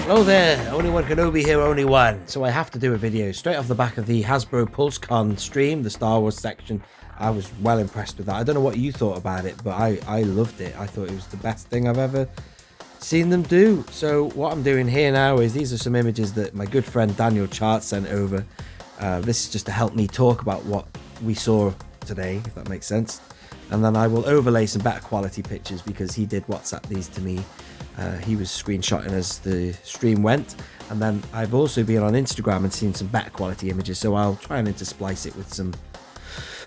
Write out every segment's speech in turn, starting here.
Hello there, Only One Kenobi here, Only One. So I have to do a video straight off the back of the Hasbro PulseCon stream, the Star Wars section. I was well impressed with that. I don't know what you thought about it, but I loved it. I thought it was the best thing I've ever seen them do. So what I'm doing here now is these are some images that my good friend Daniel Chart sent over. This is just to help me talk about what we saw today, if that makes sense. And then I will overlay some better quality pictures because he did WhatsApp these to me. He was screenshotting as the stream went, and then I've also been on Instagram and seen some better quality images, so I'll try and intersplice it with some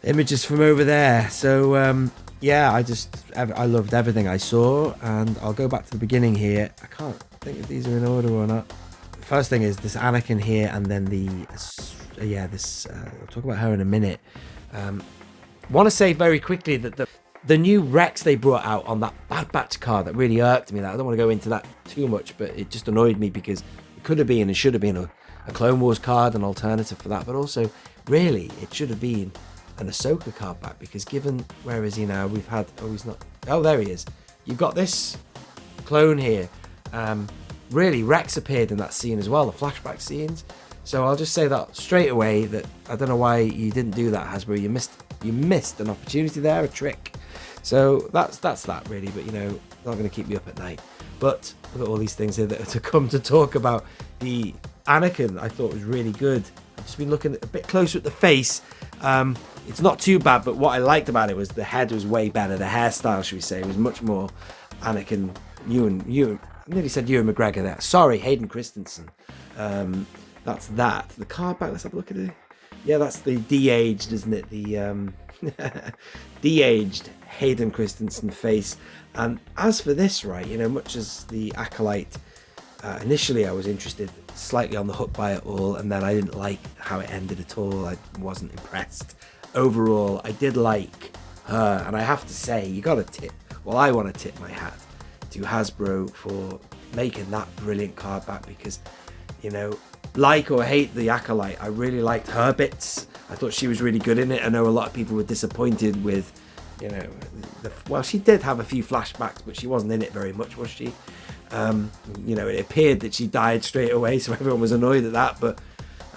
images from over there. So yeah, I loved everything I saw, and I'll go back to the beginning here. I can't think if these are in order or not. The first thing is this Anakin here, and then I'll talk about her in a minute. Want to say very quickly that the new Rex they brought out on that Bad Batch card that really irked me. That I don't want to go into that too much, but it just annoyed me because it could have been and should have been a Clone Wars card, an alternative for that, but also really it should have been an Ahsoka card back, because given where is he now? We've had he's not. Oh, there he is. You've got this clone here. Really, Rex appeared in that scene as well, the flashback scenes. So I'll just say that straight away, that I don't know why you didn't do that, Hasbro. You missed an opportunity there, a trick. So that's that really, but you know, not going to keep you up at night. But look at all these things here that are to come to talk about. The Anakin I thought was really good. I've just been looking a bit closer at the face. It's not too bad, but what I liked about it was the head was way better. The hairstyle, should we say, was much more Anakin. I nearly said Ewan McGregor there. Sorry, Hayden Christensen. That's that. The card back, let's have a look at it. Yeah, that's the de-aged, isn't it? The de-aged Hayden Christensen face. And as for this, right, you know, much as the Acolyte, initially I was interested, slightly on the hook by it all, and then I didn't like how it ended at all. I wasn't impressed. Overall, I did like her, and I have to say, you got to tip. Well, I want to tip my hat to Hasbro for making that brilliant card back, because, you know, like or hate the Acolyte, I really liked her bits. I thought she was really good in it. I know a lot of people were disappointed with, you know, well, she did have a few flashbacks, but she wasn't in it very much, was she? You know, it appeared that she died straight away, so everyone was annoyed at that. But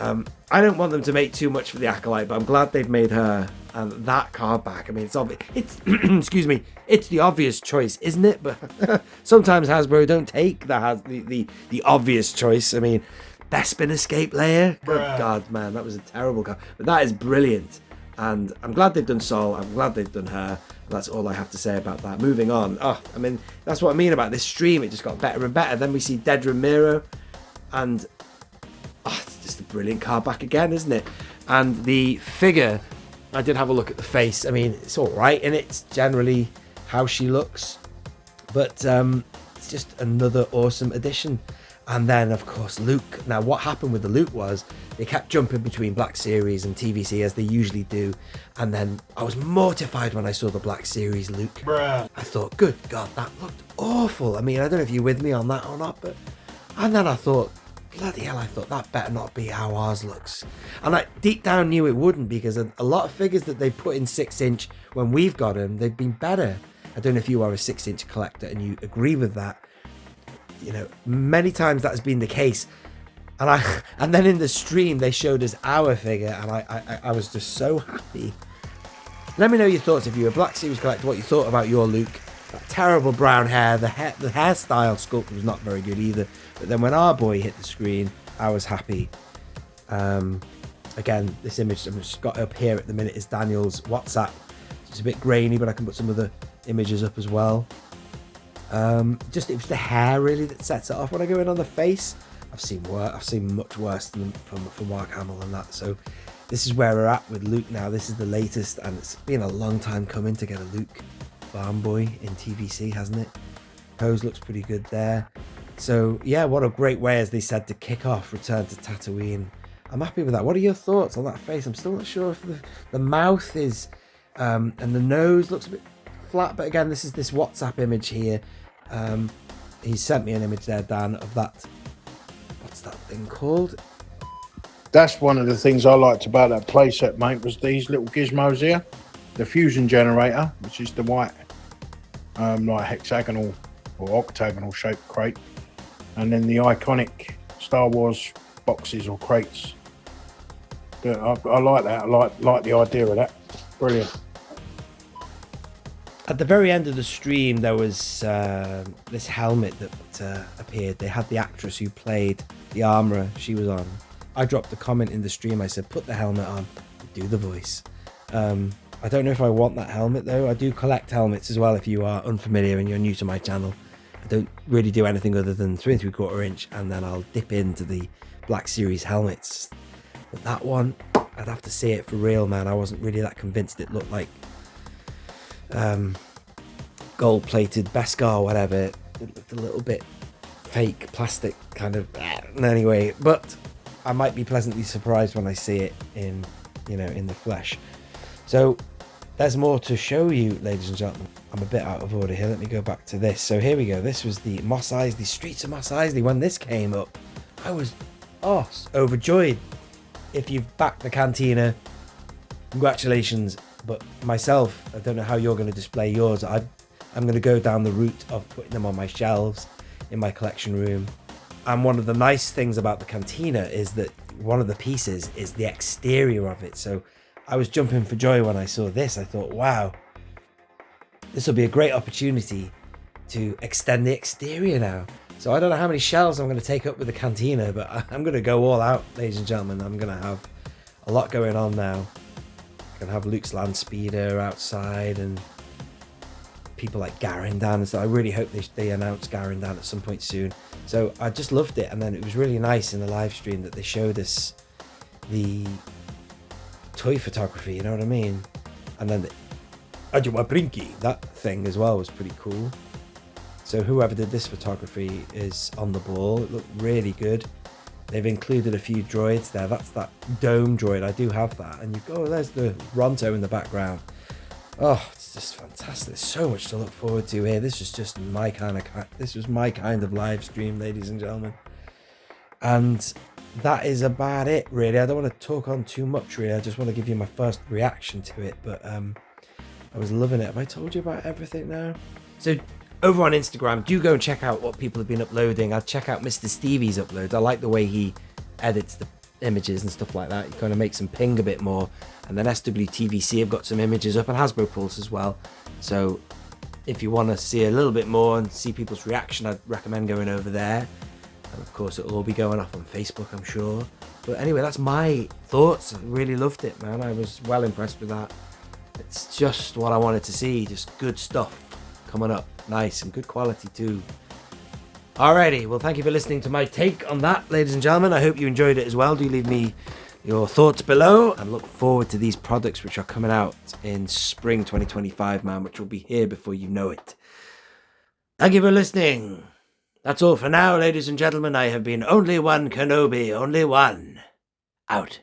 I don't want them to make too much for the Acolyte, but I'm glad they've made her and that card back. I mean, it's obvious. It's excuse me, it's the obvious choice, isn't it? But sometimes Hasbro don't take the obvious choice. I mean, Bespin escape layer. Good God, man, that was a terrible card. But that is brilliant, and I'm glad they've done Sol. I'm glad they've done her. That's all I have to say about that. Moving on. Oh, I mean, that's what I mean about this stream. It just got better and better. Then we see Dedra Meero, and it's just a brilliant card back again, isn't it? And the figure, I did have a look at the face. I mean, it's all right, and it's generally how she looks, but it's just another awesome addition. And then, of course, Luke. Now, what happened with the Luke was they kept jumping between Black Series and TVC, as they usually do. And then I was mortified when I saw the Black Series Luke. I thought, good God, that looked awful. I mean, I don't know if you're with me on that or not, but... And then I thought, bloody hell, I thought that better not be how ours looks. And I deep down knew it wouldn't, because a lot of figures that they put in 6-inch when we've got them, they've been better. I don't know if you are a 6-inch collector and you agree with that. You know, many times that has been the case, and then in the stream they showed us our figure, and I was just so happy. Let me know your thoughts if you're a Black Series collector, what you thought about your Luke. That terrible brown hair, the hairstyle sculpt was not very good either. But then when our boy hit the screen, I was happy. Again, this image I've just got up here at the minute is Daniel's WhatsApp. It's a bit grainy, but I can put some other images up as well. It was the hair really that sets it off. When I go in on the face, I've seen much worse from Mark Hamill than that. So this is where we're at with Luke now. This is the latest, and it's been a long time coming to get a Luke farm boy in TVC, hasn't it? Pose looks pretty good there. So yeah, what a great way, as they said, to kick off Return to Tatooine. I'm happy with that. What are your thoughts on that face? I'm still not sure if the mouth is and the nose looks a bit flat, but again, this is this WhatsApp image here. He sent me an image there, Dan, of that. What's that thing called? That's one of the things I liked about that playset, mate, was these little gizmos here. The fusion generator, which is the white, like hexagonal or octagonal shaped crate. and then the iconic Star Wars boxes or crates. I like that. I like the idea of that. Brilliant. At the very end of the stream, there was this helmet that appeared. They had the actress who played the armorer. She was on. I dropped a comment in the stream. I said, put the helmet on, do the voice. I don't know if I want that helmet though. I do collect helmets as well. If you are unfamiliar and you're new to my channel, I don't really do anything other than 3 3/4 inch, and then I'll dip into the Black Series helmets. But that one, I'd have to see it for real, man. I wasn't really that convinced. It looked like gold-plated Beskar or whatever. It looked a little bit fake, plastic kind of. Anyway, but I might be pleasantly surprised when I see it in the flesh. So there's more to show you, ladies and gentlemen. I'm a bit out of order here. Let me go back to this. So here we go. This was the Mos Eisley, Streets of Mos Eisley. When this came up, I was overjoyed. If you've backed the Cantina, congratulations. But myself, I don't know how you're going to display yours. I'm going to go down the route of putting them on my shelves in my collection room. And one of the nice things about the Cantina is that one of the pieces is the exterior of it. So I was jumping for joy when I saw this. I thought, wow, this will be a great opportunity to extend the exterior now. So I don't know how many shelves I'm going to take up with the Cantina, but I'm going to go all out, ladies and gentlemen. I'm going to have a lot going on now. I'm going to have Luke's land speeder outside and people like Garandan. So I really hope they announce Garandan at some point soon. So I just loved it. And then it was really nice in the live stream that they showed us the toy photography, you know what I mean? And then that thing as well was pretty cool. So whoever did this photography is on the ball. It looked really good. They've included a few droids there. That's that dome droid. I do have that. And there's the Ronto in the background. Oh, it's just fantastic. There's so much to look forward to here. This was just my kind of live stream, ladies and gentlemen. And that is about it, really. I don't want to talk on too much, really. I just want to give you my first reaction to it. But I was loving it. Have I told you about everything now? So over on Instagram, do go and check out what people have been uploading. I'll check out Mr. Stevie's uploads. I like the way he edits the images and stuff like that. He kind of makes them ping a bit more. And then SWTVC have got some images up, and Hasbro Pulse as well. So if you want to see a little bit more and see people's reaction, I'd recommend going over there. And of course, it'll all be going off on Facebook, I'm sure. But anyway, that's my thoughts. I really loved it, man. I was well impressed with that. It's just what I wanted to see. Just good stuff coming up. Nice and good quality too. Alrighty, well, thank you for listening to my take on that, ladies and gentlemen. I hope you enjoyed it as well. Do leave me your thoughts below, and look forward to these products which are coming out in spring 2025, man, which will be here before you know it. Thank you for listening. That's all for now, ladies and gentlemen. I have been Only One Kenobi, only one. Out.